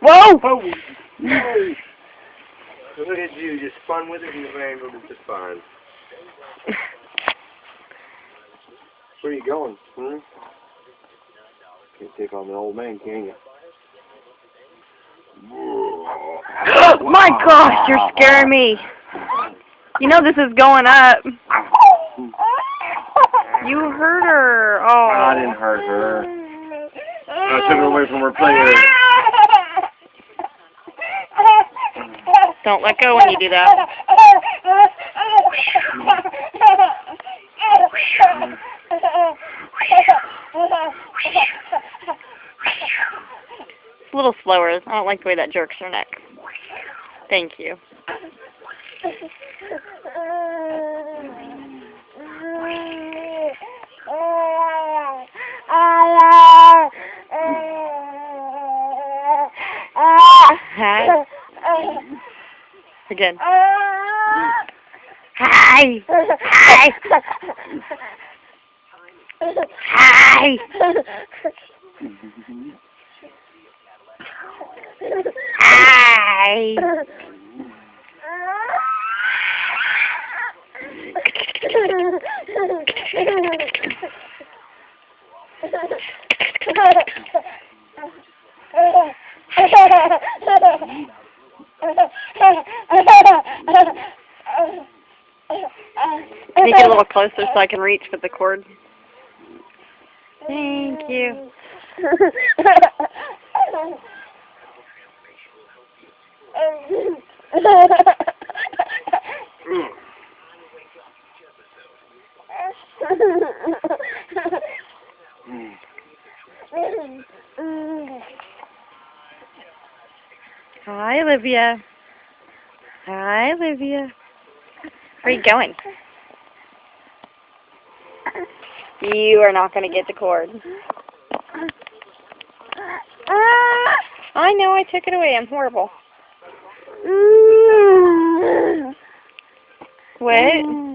Whoa! Oh! No! Look at you, just spun with it and you wrangled it just fine. Where are you going? Hmm? Can't take on the old man, can you? My gosh, you're scaring me. You know this is going up. You hurt her. Oh. I didn't hurt her. I took her away from her player. Don't let go when you do that. It's a little slower. I don't like the way that jerks her neck. Thank you. Hi. Again. Hi. Hi. Hi. Hi. Can you get a little closer so I can reach with the cord? Thank you. Hi, Olivia. Hi, Olivia. Where are you going? You are not going to get the cord. I know, I took it away. I'm horrible. What?